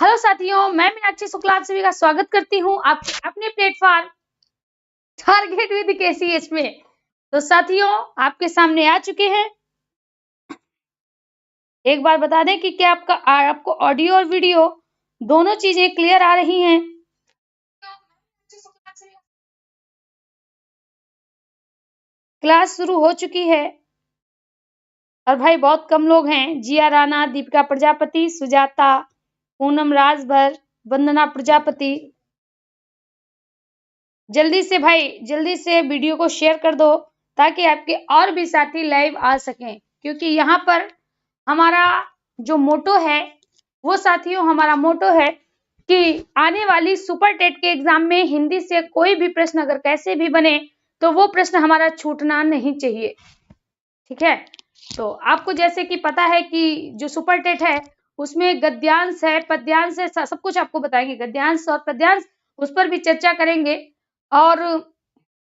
Hello साथियों, मैं मीनाक्षी शुक्ला आप सभी का स्वागत करती हूं आपके अपने प्लेटफॉर्म टारगेट विद केसीएच में। तो साथियों, आपके सामने आ चुके हैं। एक बार बता दें कि क्या आपको ऑडियो और वीडियो दोनों चीजें क्लियर आ रही हैं? क्लास शुरू हो चुकी है और भाई बहुत कम लोग हैं। जिया राणा, दीपिका प्रजापति, सुजाता, पूनम राजभर, वंदना प्रजापति। जल्दी से भाई, जल्दी से वीडियो को शेयर कर दो ताकि आपके और भी साथी लाइव आ सकें, क्योंकि यहाँ पर हमारा जो मोटो है वो साथियों, हमारा मोटो है कि आने वाली सुपर टेट के एग्जाम में हिंदी से कोई भी प्रश्न अगर कैसे भी बने तो वो प्रश्न हमारा छूटना नहीं चाहिए। ठीक है, तो आपको जैसे कि पता है कि जो सुपर टेट है उसमें गद्यांश है, पद्यांश है, सब कुछ आपको बताएंगे। गद्यांश और पद्यांश उस पर भी चर्चा करेंगे और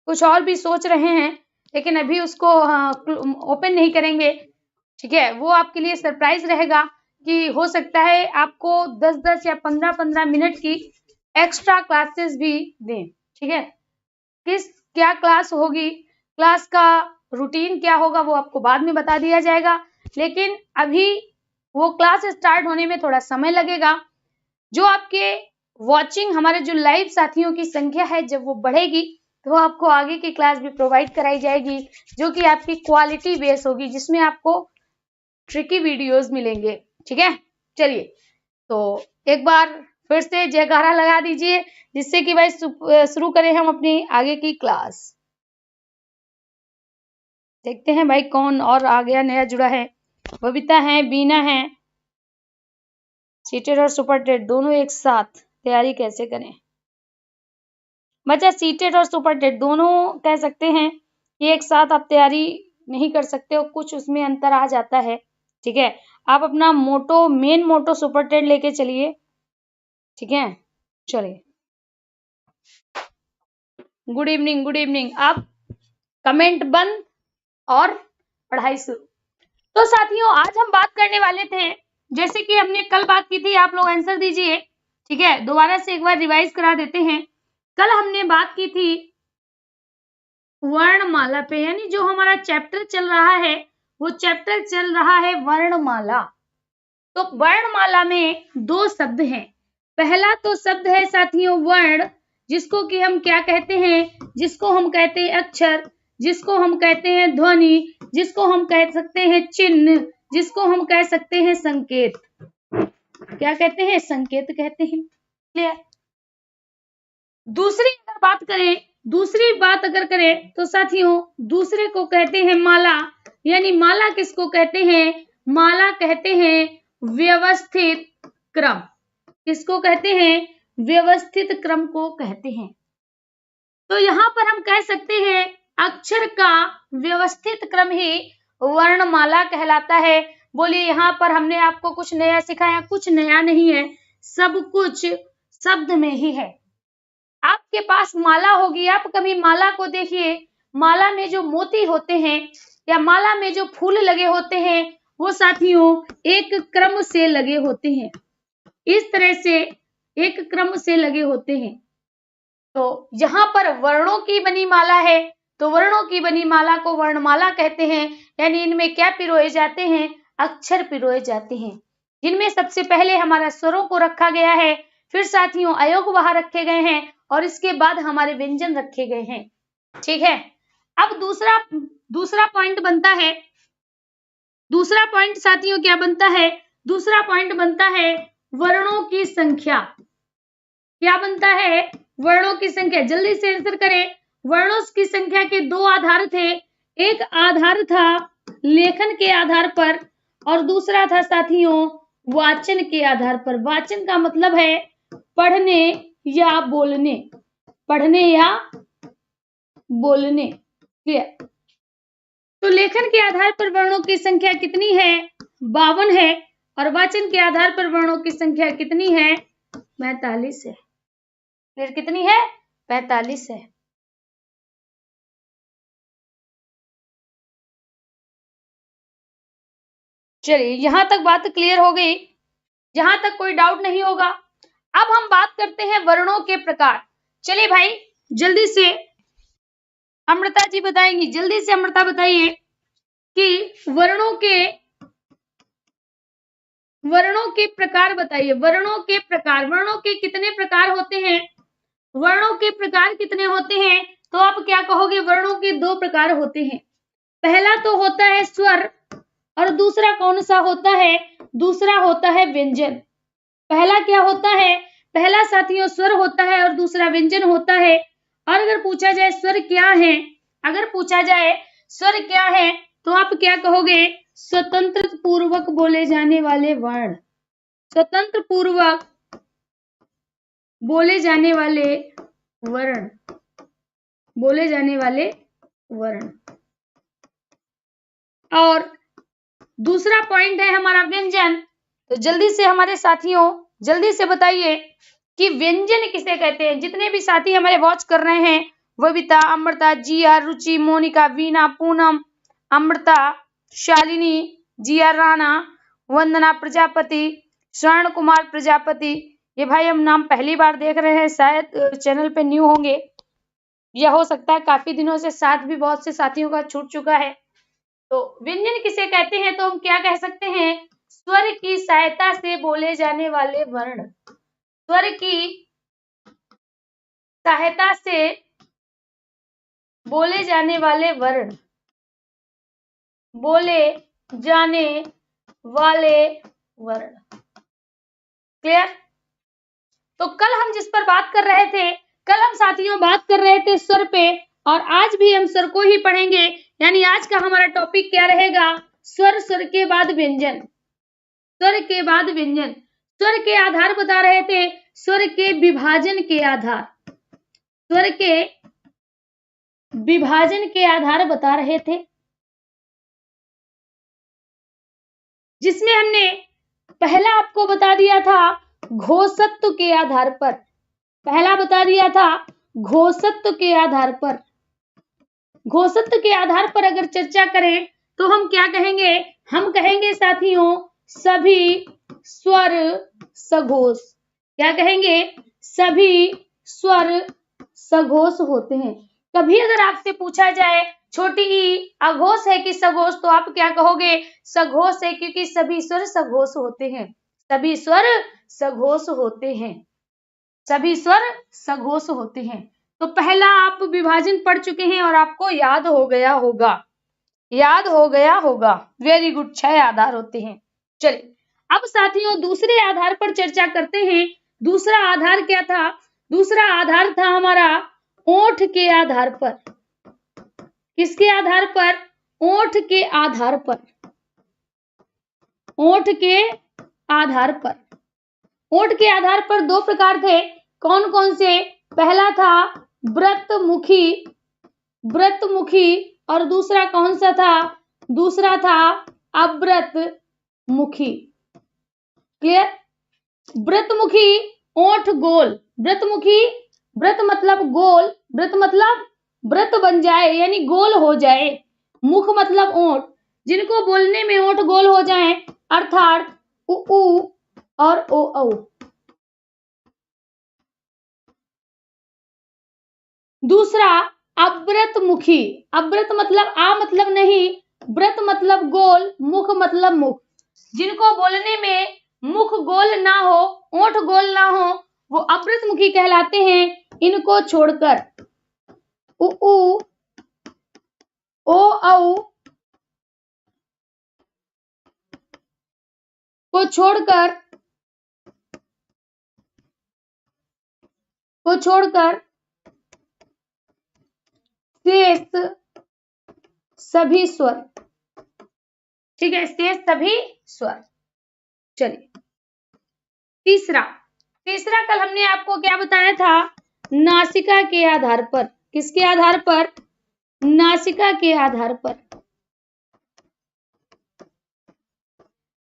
कुछ और भी सोच रहे हैं, लेकिन अभी उसको ओपन नहीं करेंगे। ठीक है, वो आपके लिए सरप्राइज रहेगा कि हो सकता है आपको 10-10 या 15-15 मिनट की एक्स्ट्रा क्लासेस भी दें। ठीक है, क्या क्लास होगी, क्लास का रूटीन क्या होगा वो आपको बाद में बता दिया जाएगा, लेकिन अभी वो क्लास स्टार्ट होने में थोड़ा समय लगेगा। जो आपके वॉचिंग, हमारे जो लाइव साथियों की संख्या है, जब वो बढ़ेगी तो आपको आगे की क्लास भी प्रोवाइड कराई जाएगी, जो कि आपकी क्वालिटी बेस होगी, जिसमें आपको ट्रिकी वीडियोस मिलेंगे। ठीक है, चलिए तो एक बार फिर से जयकारा लगा दीजिए, जिससे कि भाई शुरू करें हम अपनी आगे की क्लास। देखते हैं भाई कौन और आ गया, नया जुड़ा है। बबीता है, बीना है। सीटेड और सुपर टेट दोनों एक साथ तैयारी कैसे करें? बच्चा, सीटेड और सुपर टेट दोनों कह सकते हैं कि एक साथ आप तैयारी नहीं कर सकते हो, कुछ उसमें अंतर आ जाता है। ठीक है, आप अपना मोटो, मेन मोटो सुपर टेट लेके चलिए। ठीक है, चलिए। Good evening, good evening. आप कमेंट बंद और पढ़ाई शुरू। तो साथियों, आज हम बात करने वाले थे, जैसे कि हमने कल बात की थी, आप लोग आंसर दीजिए। ठीक है, दोबारा से एक बार रिवाइज करा देते हैं। कल हमने बात की थी वर्णमाला पे, यानी जो हमारा चैप्टर चल रहा है वो चैप्टर चल रहा है वर्णमाला। तो वर्णमाला में दो शब्द हैं। पहला तो शब्द है साथियों वर्ण, जिसको कि हम क्या कहते हैं, जिसको हम कहते हैं अक्षर, जिसको हम कहते हैं ध्वनि, जिसको हम कह सकते हैं चिन्ह, जिसको हम कह सकते हैं संकेत। क्या कहते हैं? संकेत कहते हैं। क्लियर? दूसरी बात अगर करें तो साथियों, दूसरे को कहते हैं माला। यानी माला किसको कहते हैं? माला कहते हैं व्यवस्थित क्रम। किसको कहते हैं? व्यवस्थित क्रम को कहते हैं। तो यहाँ पर हम कह सकते हैं अक्षर का व्यवस्थित क्रम ही वर्णमाला कहलाता है। बोलिए, यहाँ पर हमने आपको कुछ नया सिखाया? कुछ नया नहीं है, सब कुछ शब्द में ही है। आपके पास माला होगी, आप कभी माला को देखिए, माला में जो मोती होते हैं या माला में जो फूल लगे होते हैं वो साथियों एक क्रम से लगे होते हैं, इस तरह से एक क्रम से लगे होते हैं। तो यहाँ पर वर्णों की बनी माला है, तो वर्णों की बनी माला को वर्णमाला कहते हैं। यानी इनमें क्या पिरोए जाते हैं? अक्षर पिरोए जाते हैं, जिनमें सबसे पहले हमारा स्वरों को रखा गया है, फिर साथियों अयोग वहां रखे गए हैं और इसके बाद हमारे व्यंजन रखे गए हैं। ठीक है, अब दूसरा पॉइंट बनता है। दूसरा पॉइंट साथियों क्या बनता है? दूसरा पॉइंट बनता है वर्णों की संख्या। क्या बनता है? वर्णों की संख्या। जल्दी से आंसर करें। वर्णों की संख्या के दो आधार थे। एक आधार था लेखन के आधार पर और दूसरा था साथियों वाचन के आधार पर। वाचन का मतलब है पढ़ने या बोलने, पढ़ने या बोलने। क्लियर? तो लेखन के आधार पर वर्णों की संख्या कितनी है? 52 है। और वाचन के आधार पर वर्णों की संख्या कितनी है? 45 है। फिर कितनी है? 45 है। चलिए, यहां तक बात क्लियर हो गई। जहां तक कोई डाउट नहीं होगा अब हम बात करते हैं वर्णों के प्रकार। चलिए भाई जल्दी से अमृता जी बताएंगी, जल्दी से अमृता बताइए कि वर्णों के प्रकार बताइए। वर्णों के कितने प्रकार होते हैं? वर्णों के प्रकार कितने होते हैं? तो आप क्या कहोगे? वर्णों के 2 प्रकार होते हैं। पहला तो होता है स्वर और दूसरा कौन सा होता है? दूसरा होता है व्यंजन। पहला क्या होता है? पहला साथियों स्वर होता है और दूसरा व्यंजन होता है। और अगर पूछा जाए स्वर क्या है, अगर पूछा जाए स्वर क्या है तो आप क्या कहोगे? स्वतंत्र पूर्वक बोले जाने वाले वर्ण। स्वतंत्र पूर्वक बोले जाने वाले वर्ण, बोले जाने वाले वर्ण। और दूसरा पॉइंट है हमारा व्यंजन। तो जल्दी से हमारे साथियों जल्दी से बताइए कि व्यंजन किसे कहते हैं। जितने भी साथी हमारे वॉच कर रहे हैं, बबीता, अमृता, जिया, रुचि, मोनिका, वीना, पूनम, अमृता, शालिनी, जिया राणा, वंदना प्रजापति, स्वर्ण कुमार प्रजापति, ये भाई हम नाम पहली बार देख रहे हैं, शायद चैनल पे न्यू होंगे या हो सकता है काफी दिनों से साथ भी बहुत से साथियों का छूट चुका है। तो व्यंजन किसे कहते हैं? तो हम क्या कह सकते हैं? स्वर की सहायता से बोले जाने वाले वर्ण। स्वर की सहायता से बोले जाने वाले वर्ण, बोले जाने वाले वर्ण। क्लियर? तो कल हम जिस पर बात कर रहे थे, कल हम साथियों बात कर रहे थे स्वर पे, और आज भी हम स्वर को ही पढ़ेंगे। यानी आज का हमारा टॉपिक क्या रहेगा? स्वर, स्वर के बाद व्यंजन, स्वर के बाद व्यंजन। स्वर के आधार बता रहे थे, स्वर के विभाजन के आधार, स्वर के विभाजन के आधार बता रहे थे, जिसमें हमने पहला आपको बता दिया था घोषत्व के आधार पर। पहला बता दिया था घोषत्व के आधार पर। घोषत्व के आधार पर अगर चर्चा करें तो हम क्या कहेंगे? हम कहेंगे साथियों सभी स्वर सघोष। क्या कहेंगे? सभी स्वर सघोष होते हैं। कभी अगर आपसे पूछा जाए छोटी ई अघोष है कि सघोष, तो आप क्या कहोगे? सघोष है, क्योंकि सभी स्वर सघोष होते हैं। सभी स्वर सघोष होते हैं। सभी स्वर सघोष होते हैं। तो पहला आप विभाजन पढ़ चुके हैं और आपको याद हो गया होगा, याद हो गया होगा। वेरी गुड, 6 आधार होते हैं। चलिए अब साथियों दूसरे आधार पर चर्चा करते हैं। दूसरा आधार क्या था? दूसरा आधार था हमारा ओठ के आधार पर। किसके आधार पर? ओठ के आधार पर। ओठ के आधार पर। ओठ के आधार पर 2 प्रकार थे। कौन कौन से? पहला था व्रतमुखी, व्रतमुखी, और दूसरा कौन सा था? दूसरा था अव्रतमुखी। क्लियर? व्रतमुखी ओठ गोल, व्रतमुखी, व्रत मतलब गोल, व्रत मतलब व्रत बन जाए यानी गोल हो जाए, मुख मतलब ओठ, जिनको बोलने में ओठ गोल हो जाए, अर्थात उ और ओ औ। दूसरा अव्रतमुखी, अव्रत मतलब आ मतलब नहीं, व्रत मतलब गोल, मुख मतलब मुख, जिनको बोलने में मुख गोल ना हो, ओठ गोल ना हो, वो अव्रतमुखी कहलाते हैं। इनको छोड़कर उ ओ औ को छोड़कर शेष सभी स्वर। ठीक है, शेष सभी स्वर। चलिए तीसरा, तीसरा कल हमने आपको क्या बताया था? नासिका के आधार पर। किसके आधार पर? नासिका के आधार पर।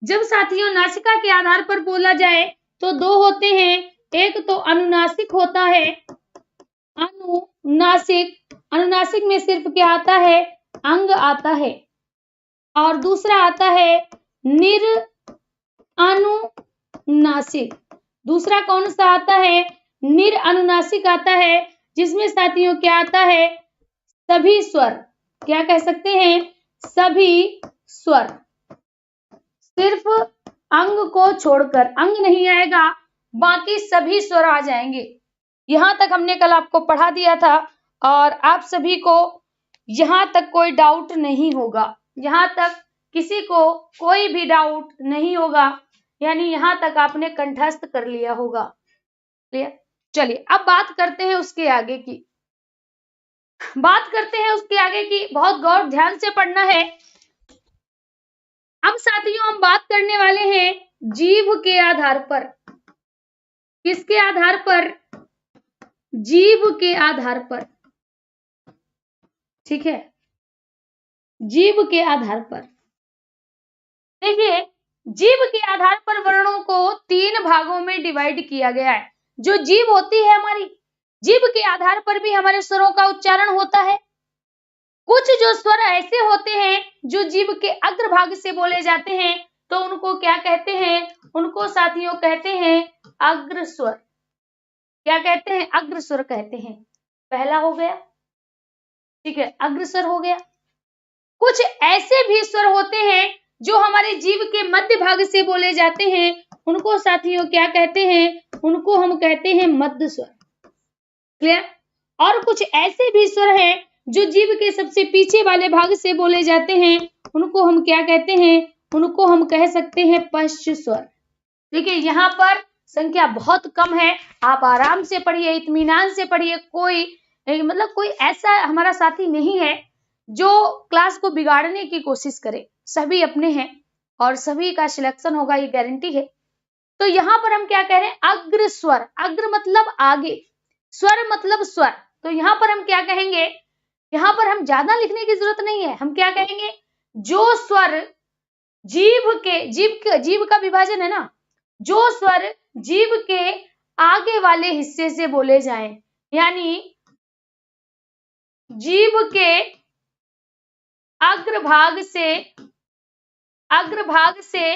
जब साथियों नासिका के आधार पर बोला जाए तो 2 होते हैं। एक तो अनुनासिक होता है, अनुनासिक, अनुनासिक में सिर्फ क्या आता है? अंग आता है, और दूसरा आता है निरअनुनासिक। दूसरा कौन सा आता है, निरअनुनासिक आता है, जिसमें साथियों क्या आता है, सभी स्वर, क्या कह सकते हैं, सभी स्वर, सिर्फ अंग को छोड़कर, अंग नहीं आएगा, बाकी सभी स्वर आ जाएंगे। यहां तक हमने कल आपको पढ़ा दिया था और आप सभी को यहां तक कोई डाउट नहीं होगा, यहां तक किसी को कोई भी डाउट नहीं होगा, यानी यहां तक आपने कंठस्थ कर लिया होगा। क्लियर? चलिए अब बात करते हैं उसके आगे की, बात करते हैं उसके आगे की, बहुत गौर ध्यान से पढ़ना है। अब साथियों हम बात करने वाले हैं जीव के आधार पर। किसके आधार पर, जीव के आधार पर, ठीक है, जीव के आधार पर। देखिए जीव के आधार पर वर्णों को 3 भागों में डिवाइड किया गया है। जो जीव होती है हमारी, जीव के आधार पर भी हमारे स्वरों का उच्चारण होता है। कुछ जो स्वर ऐसे होते हैं जो जीव के अग्रभाग से बोले जाते हैं, तो उनको क्या कहते हैं, उनको साथियों कहते हैं अग्र स्वर। क्या कहते हैं, अग्र स्वर कहते हैं। पहला हो गया, ठीक है, अग्र स्वर हो गया। कुछ ऐसे भी स्वर होते हैं जो हमारे जीव के मध्य भाग से बोले जाते हैं, उनको साथियों क्या कहते हैं, उनको हम कहते हैं मध्य स्वर। क्लियर? और कुछ ऐसे भी स्वर हैं जो जीव के सबसे पीछे वाले भाग से बोले जाते हैं, उनको हम क्या कहते हैं, उनको हम कह सकते हैं पश्च स्वर। देखिए यहाँ पर संख्या बहुत कम है, आप आराम से पढ़िए, इत्मीनान से पढ़िए, कोई ऐसा हमारा साथी नहीं है जो क्लास को बिगाड़ने की कोशिश करे। सभी अपने हैं और सभी का सिलेक्शन होगा, ये गारंटी है। तो यहाँ पर हम क्या कह रहे हैं, अग्र स्वर, अग्र मतलब आगे, स्वर मतलब स्वर। तो यहाँ पर हम क्या कहेंगे, यहाँ पर हम ज्यादा लिखने की जरूरत नहीं है, हम क्या कहेंगे, जो स्वर जीव का विभाजन है ना, जो स्वर जीव के आगे वाले हिस्से से बोले जाएं, यानी जीव के अग्रभाग से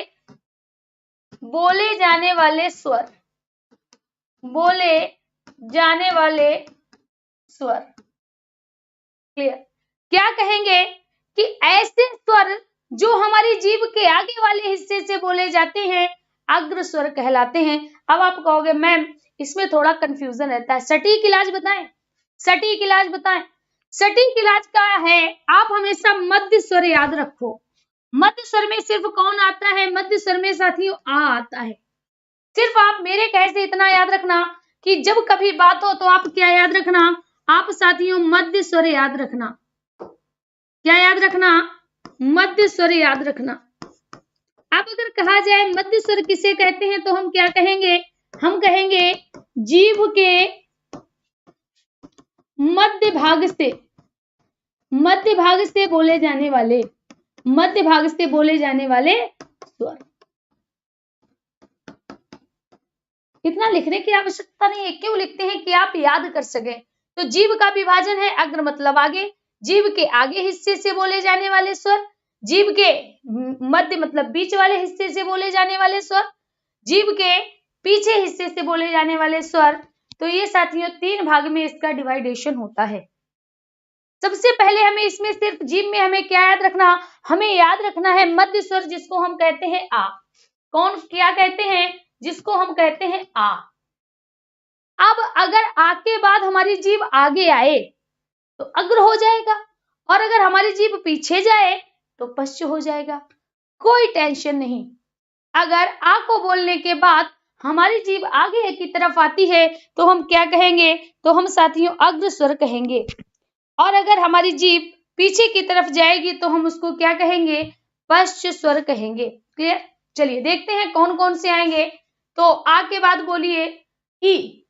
बोले जाने वाले स्वर, बोले जाने वाले स्वर। क्लियर? क्या कहेंगे कि ऐसे स्वर जो हमारी जीभ के आगे वाले हिस्से से बोले जाते हैं अग्र स्वर कहलाते हैं। अब आप कहोगे मैम इसमें थोड़ा कंफ्यूजन रहता है, सटीक इलाज बताएं, सटीक इलाज बताएं। सटीक इलाज का है, आप हमेशा मध्य स्वर याद रखो। मध्य स्वर में सिर्फ कौन आता है, मध्य स्वर में साथियों आ आता है। सिर्फ आप मेरे कहे से इतना याद रखना कि जब कभी बात हो तो आप क्या याद रखना, आप साथियों मध्य स्वर याद रखना। क्या याद रखना, मध्य स्वर याद रखना। अब अगर कहा जाए मध्य स्वर किसे कहते हैं तो हम क्या कहेंगे, हम कहेंगे जीभ के मध्य भाग से बोले जाने वाले, मध्य भाग से बोले जाने वाले स्वर। इतना लिखने की आवश्यकता नहीं है, क्यों लिखते हैं कि आप याद कर सके। तो जीभ का विभाजन है, अग्र मतलब आगे, जीभ के आगे हिस्से से बोले जाने वाले स्वर, जीभ के मध्य मतलब बीच वाले हिस्से से बोले जाने वाले स्वर, जीभ के पीछे हिस्से से बोले जाने वाले स्वर। तो ये साथियों 3 भाग में इसका डिवाइडेशन होता है। सबसे पहले हमें इसमें सिर्फ जीभ में हमें क्या याद रखना, हमें याद रखना है मध्य स्वर जिसको हम कहते हैं आ। कौन, क्या कहते हैं, जिसको हम कहते हैं आ। अब अगर आ के बाद हमारी जीभ आगे आए तो अग्र हो जाएगा, और अगर हमारी जीभ पीछे जाए तो पश्च हो जाएगा। कोई टेंशन नहीं। अगर आ को बोलने के बाद हमारी जीभ आगे की तरफ आती है तो हम क्या कहेंगे, तो हम साथियों अग्र स्वर कहेंगे, और अगर हमारी जीभ पीछे की तरफ जाएगी तो हम उसको क्या कहेंगे, पश्च स्वर कहेंगे। क्लियर? चलिए देखते हैं कौन कौन से आएंगे। तो आ के बाद बोलिए ई,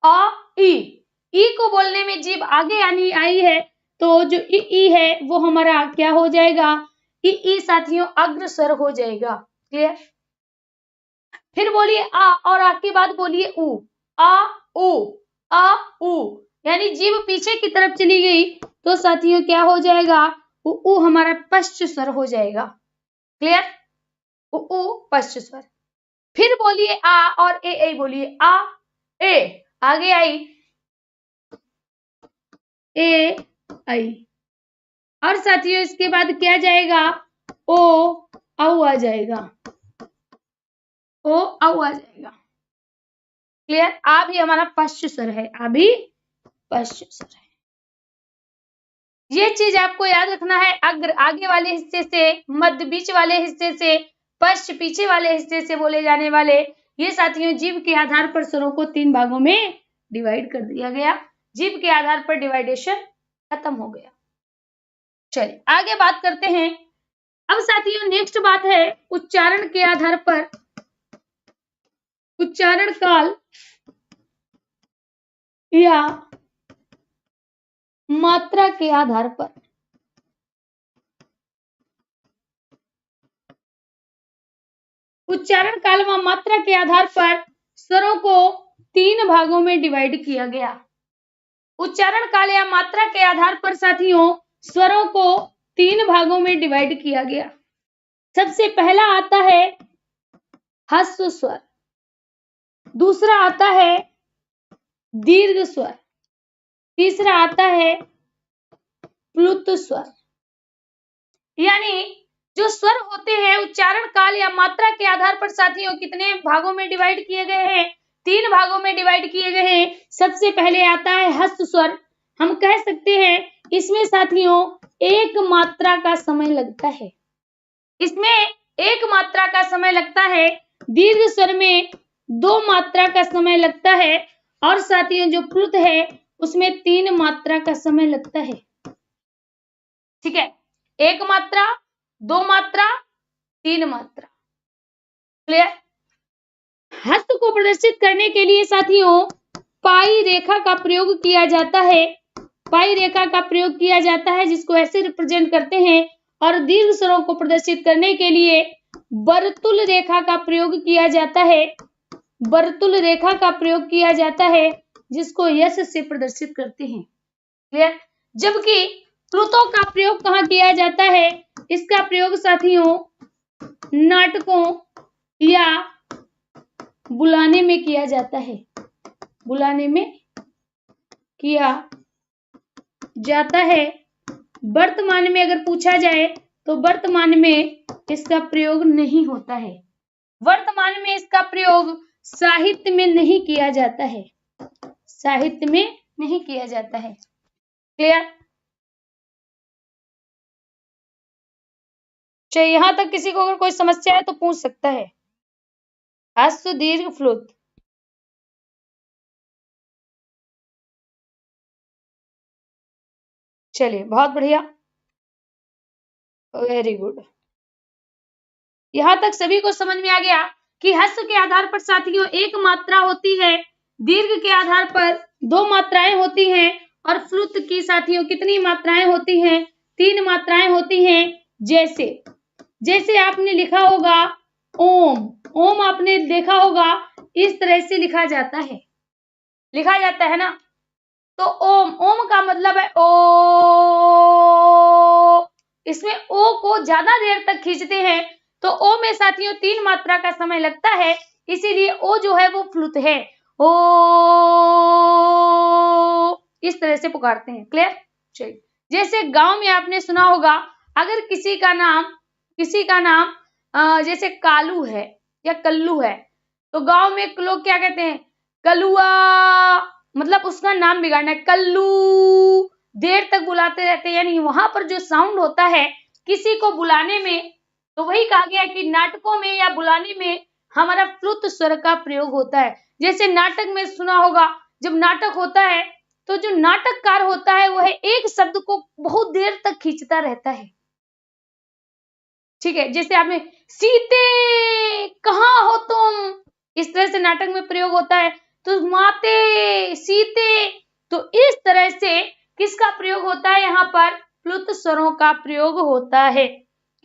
आ ई। ई को बोलने में जीभ आगे आई है तो जो ई है वो हमारा क्या हो जाएगा, ई साथियों अग्र स्वर हो जाएगा। क्लियर? फिर बोलिए आ, और आ के बाद बोलिए उ, आ उ, यानी जीभ पीछे की तरफ चली गई तो साथियों क्या हो जाएगा, उ हमारा पश्च स्वर हो जाएगा। क्लियर? उ पश्च स्वर। फिर बोलिए आ और ए बोलिए आ ए, आगे आई ए आई। और साथियों इसके बाद क्या जाएगा, ओ औ आ जाएगा, ओ औ आ जाएगा। क्लियर। आ भी हमारा पश्च स्वर है, आ भी पश्च स्वर है। ये चीज आपको याद रखना है। अग्र आगे वाले हिस्से से, मध्य बीच वाले हिस्से से, पश्च पीछे वाले हिस्से से बोले जाने वाले, ये साथियों जीभ के आधार पर स्वरों को 3 भागों में डिवाइड कर दिया गया। जीभ के आधार पर डिवाइडेशन खत्म हो गया। चलिए आगे बात करते हैं। अब साथियों नेक्स्ट बात है उच्चारण के आधार पर, उच्चारण काल या मात्रा के आधार पर। उच्चारण काल व मात्रा के आधार पर स्वरों को 3 भागों में डिवाइड किया गया। उच्चारण काल या मात्रा के आधार पर साथियों स्वरों को 3 भागों में डिवाइड किया गया। सबसे पहला आता है ह्रस्व स्वर, दूसरा आता है दीर्घ स्वर, तीसरा आता है प्लुत स्वर। यानी जो स्वर होते हैं उच्चारण काल या मात्रा के आधार पर साथियों कितने भागों में डिवाइड किए गए हैं, 3 भागों में डिवाइड किए गए हैं। सबसे पहले आता है ह्रस्व स्वर। हम कह सकते हैं इसमें साथियों 1 मात्रा का समय लगता है, इसमें 1 मात्रा का समय लगता है। दीर्घ स्वर में 2 मात्रा का समय लगता है और साथियों जो प्लुत है उसमें 3 मात्रा का समय लगता है। ठीक है, 1 मात्रा, 2 मात्रा, 3 मात्रा। क्लियर। हस्त को प्रदर्शित करने के लिए साथियों पाई रेखा का प्रयोग किया जाता है, पाई रेखा का प्रयोग किया जाता है जिसको ऐसे रिप्रेजेंट करते हैं। और दीर्घ स्वरों को प्रदर्शित करने के लिए वर्तुल रेखा का प्रयोग किया जाता है, वर्तुल रेखा का प्रयोग किया जाता है जिसको यश से प्रदर्शित करते हैं। क्लियर। जबकि प्लुतों का प्रयोग कहाँ किया जाता है, इसका प्रयोग साथियों नाटकों या बुलाने में किया जाता है, बुलाने में किया जाता है। वर्तमान में अगर पूछा जाए तो वर्तमान में इसका प्रयोग नहीं होता है, वर्तमान में इसका प्रयोग साहित्य में नहीं किया जाता है, साहित्य में नहीं किया जाता है। क्लियर। चलिए यहां तक किसी को अगर कोई समस्या है तो पूछ सकता है। ह्रस्व दीर्घ प्लुत। चलिए बहुत बढ़िया, वेरी गुड। यहां तक सभी को समझ में आ गया कि ह्रस्व के आधार पर साथियों 1 मात्रा होती है, दीर्घ के आधार पर 2 मात्राएं होती हैं और प्लुत की साथियों कितनी मात्राएं होती हैं, 3 मात्राएं होती हैं। जैसे जैसे आपने लिखा होगा ओम, ओम आपने देखा होगा इस तरह से लिखा जाता है, लिखा जाता है ना। तो ओम, ओम का मतलब है ओ, इसमें ओ को ज्यादा देर तक खींचते हैं तो ओ में साथियों 3 मात्रा का समय लगता है, इसीलिए ओ जो है वो प्लुत है। ओ इस तरह से पुकारते हैं। क्लियर। चलिए जैसे गांव में आपने सुना होगा अगर किसी का नाम जैसे कालू है या कल्लू है तो गांव में लोग क्या कहते हैं, कलुआ, मतलब उसका नाम बिगाड़ना है, कल्लू, देर तक बुलाते रहते हैं। यानी वहां पर जो साउंड होता है किसी को बुलाने में, तो वही कहा गया कि नाटकों में या बुलाने में हमारा प्लुत स्वर का प्रयोग होता है। जैसे नाटक में सुना होगा जब नाटक होता है तो जो नाटककार होता है वह एक शब्द को बहुत देर तक खींचता रहता है। ठीक है, जैसे आपने सीते कहाँ हो तुम, इस तरह से नाटक में प्रयोग होता है। तो माते, सीते, तो इस तरह से किसका प्रयोग होता है, यहाँ पर प्लुत स्वरों का प्रयोग होता है।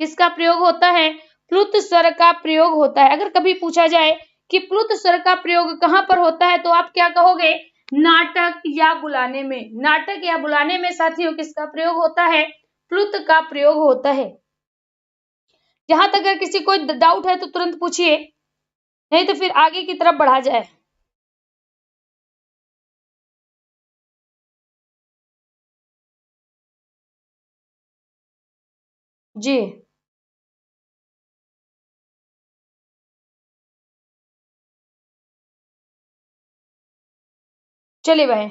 किसका प्रयोग होता है, प्लुत स्वर का प्रयोग होता है। अगर कभी पूछा जाए कि प्लुत स्वर का प्रयोग कहाँ पर होता है तो आप क्या कहोगे, नाटक या बुलाने में। नाटक या बुलाने में साथियों किसका प्रयोग होता है, प्लुत का प्रयोग होता है। जहां तक अगर किसी को डाउट है तो तुरंत पूछिए। नहीं तो फिर आगे की तरफ बढ़ा जाए। जी चलिए भाई,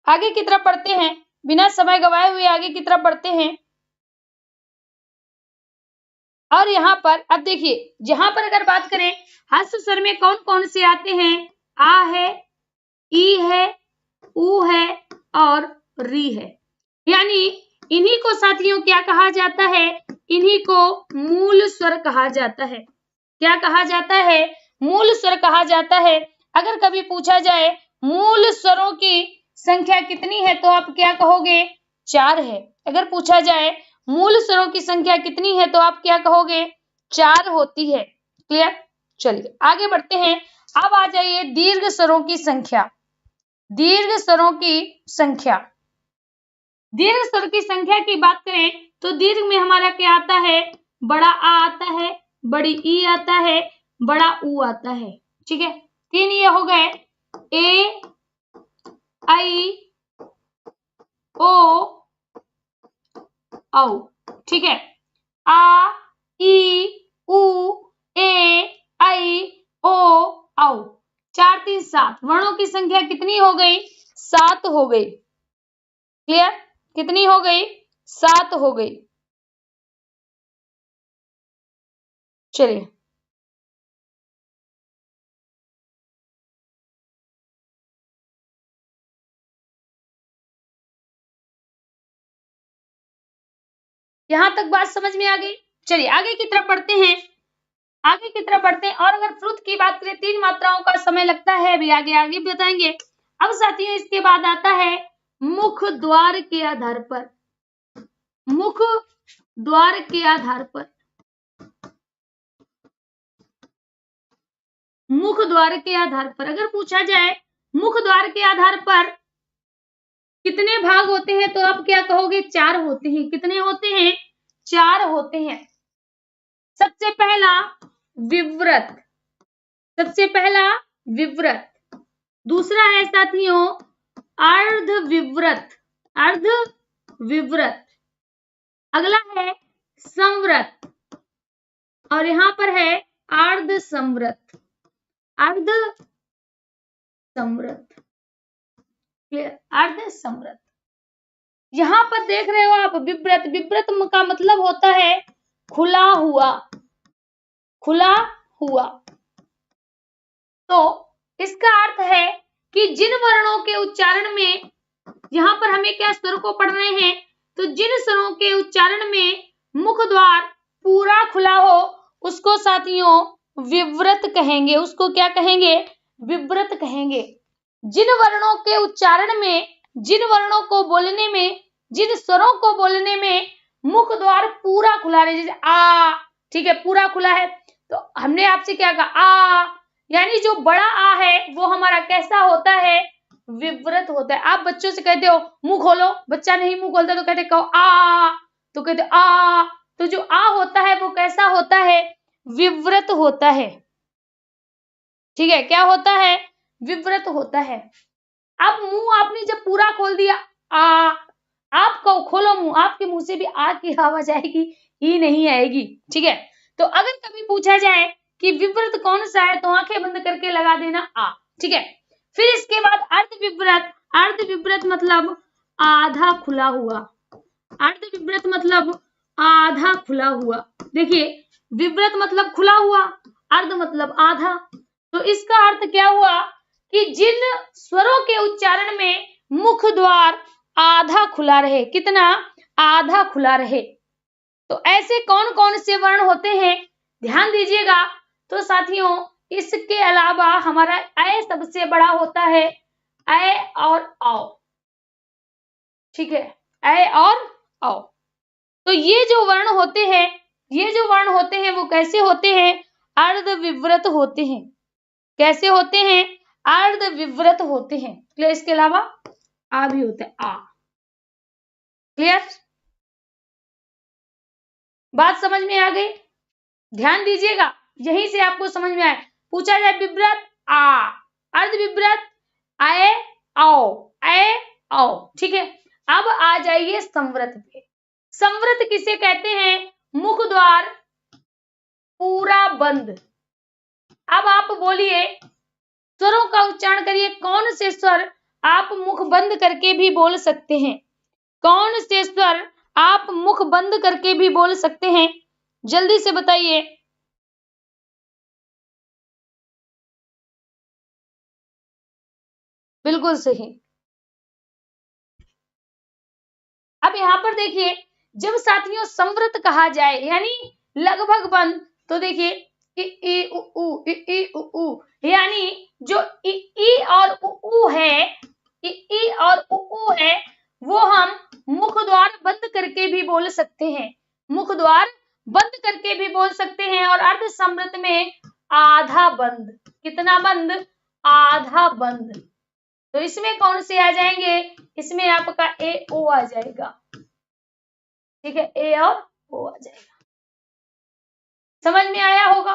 आगे की तरफ बढ़ते हैं, बिना समय गवाए हुए आगे की तरफ बढ़ते हैं। और यहाँ पर अब देखिए, जहां पर अगर बात करें हर्ष स्वर में कौन कौन से आते हैं, आ है, ई है, ऊ है और री है। यानी इन्हीं को साथियों क्या कहा जाता है, इन्हीं को मूल स्वर कहा जाता है। क्या कहा जाता है, मूल स्वर कहा जाता है। अगर कभी पूछा जाए मूल स्वरों की संख्या कितनी है तो आप क्या कहोगे, 4 है। अगर पूछा जाए मूल स्वरों की संख्या कितनी है तो आप क्या कहोगे, 4 होती है। क्लियर। चलिए आगे बढ़ते हैं। अब आ जाइए दीर्घ स्वरों की संख्या। दीर्घ स्वरों की संख्या, दीर्घ स्वर की संख्या की बात करें तो दीर्घ में हमारा क्या आता है, बड़ा आ आता है, बड़ी ई आता है, बड़ा ऊ आता है। ठीक है, 3 ये हो गए, ए, आई, ओ, औ। ठीक है, आ, ई, उ, ए, आई, ओ, औ। 4 3 7 वर्णों की संख्या कितनी हो गई, 7 हो गई। क्लियर, कितनी हो गई, 7 हो गई। चलिए यहां तक बात समझ में आ गई। चलिए आगे की तरफ बढ़ते हैं, आगे की तरफ बढ़ते हैं। और अगर फ्रुत की बात करें 3 मात्राओं का समय लगता है, भी आगे आगे बताएंगे। अब साथियों इसके बाद आता है मुख द्वार के आधार पर। मुख द्वार के आधार पर, मुख द्वार के आधार पर अगर पूछा जाए मुख द्वार के आधार पर कितने भाग होते हैं तो आप क्या कहोगे, 4 होते हैं। कितने होते हैं, 4 होते हैं। सबसे पहला विवृत, सबसे पहला विवृत। दूसरा है साथियों अर्ध विवृत, अर्ध विवृत। अगला है संवृत और यहां पर है अर्ध संवृत, अर्ध संवृत। क्लियर, अर्ध संवृत। यहां पर देख रहे हो आप विवृत, विवृत का मतलब होता है खुला हुआ, खुला हुआ। तो इसका अर्थ है कि जिन वर्णों के उच्चारण में, यहां पर हमें क्या स्वर को पढ़ रहे हैं, तो जिन स्वरों के उच्चारण में मुख द्वार पूरा खुला हो उसको साथियों विवृत कहेंगे। उसको क्या कहेंगे, विवृत कहेंगे। जिन वर्णों के उच्चारण में, जिन वर्णों को बोलने में, जिन स्वरों को बोलने में मुख द्वार पूरा खुला रहे, जैसे आ, ठीक है, पूरा खुला है, तो हमने आपसे क्या कहा, आ, यानी जो बड़ा आ है वो हमारा कैसा होता है, विवृत होता है। आप बच्चों से कहते हो मुंह खोलो, बच्चा नहीं मुंह खोलता तो कहते कहो आ, तो कहते आ, तो जो आ होता है वो कैसा होता है, विवृत होता है। ठीक है, क्या होता है, विवृत होता है। अब मुंह आपने जब पूरा खोल दिया, आ, आप कहो खोलो मुंह, आपके मुंह से भी आ की आवाज आएगी, ही नहीं आएगी। ठीक है, तो अगर कभी पूछा जाए कि विवृत कौन सा है तो आंखें बंद करके लगा देना आ। ठीक है, फिर इसके बाद अर्ध विवृत। अर्ध विवृत मतलब आधा खुला हुआ, अर्ध विवृत मतलब आधा खुला हुआ। देखिए विवृत मतलब खुला हुआ, अर्ध मतलब आधा। तो इसका अर्थ क्या हुआ कि जिन स्वरों के उच्चारण में मुख द्वार आधा खुला रहे, कितना, आधा खुला रहे। तो ऐसे कौन कौन से वर्ण होते हैं, ध्यान दीजिएगा। तो साथियों इसके अलावा हमारा अ सबसे बड़ा होता है, अ और औ। ठीक है, अ और औ। तो ये जो वर्ण होते हैं, ये जो वर्ण होते हैं वो कैसे होते हैं, अर्ध विवृत होते हैं। कैसे होते हैं, अर्ध विवृत होते हैं। इसके अलावा आ भी होता है, आ। क्लियर? बात समझ में आ गई? ध्यान दीजिएगा, यहीं से आपको समझ में आए। पूछा जाए विव्रत आ, अर्ध विव्रत आए आओ, आए आओ, ठीक है। अब आ जाइए संवृत पे। संवृत किसे कहते हैं? मुख द्वार पूरा बंद। अब आप बोलिए, स्वरों का उच्चारण करिए, कौन से स्वर आप मुख बंद करके भी बोल सकते हैं? कौन से स्वर आप मुख बंद करके भी बोल सकते हैं? जल्दी से बताइए। बिल्कुल सही। अब यहाँ पर देखिए, जब साथियों संवृत कहा जाए यानी लगभग बंद, तो देखिए इ ई उ ऊ, इ ई उ ऊ, यानी जो इ ई और उ ऊ है, इ ई और उ ऊ है, वो हम मुख द्वार बंद करके भी बोल सकते हैं। मुख द्वार बंद करके भी बोल सकते हैं। और अर्ध संवृत में आधा बंद। कितना बंद? आधा बंद। तो इसमें कौन से आ जाएंगे? इसमें आपका ए ओ आ जाएगा, ठीक है, ए और ओ आ जाएगा। समझ में आया होगा?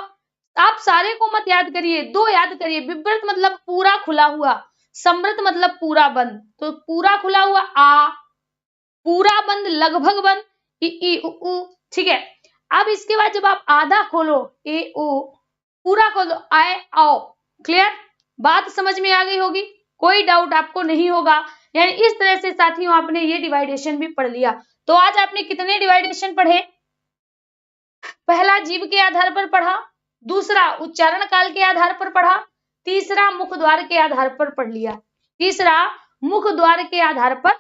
आप सारे को मत याद करिए, दो याद करिए। विव्रत मतलब पूरा खुला हुआ, समृत मतलब पूरा बंद। तो पूरा खुला हुआ आ, पूरा बंद लगभग बंद इ ई उ ऊ, ठीक है। अब इसके बाद जब आप आधा खोलो ए ओ, पूरा खोलो आए आओ। क्लियर? बात समझ में आ गई होगी, कोई डाउट आपको नहीं होगा। यानी इस तरह से साथियों आपने ये डिवाइडेशन भी पढ़ लिया। तो आज आपने कितने डिवाइडेशन पढ़े? पहला जीव के आधार पर पढ़ा, दूसरा उच्चारण काल के आधार पर पढ़ा, तीसरा मुख द्वार के आधार पर पढ़ लिया, तीसरा मुख द्वार के आधार पर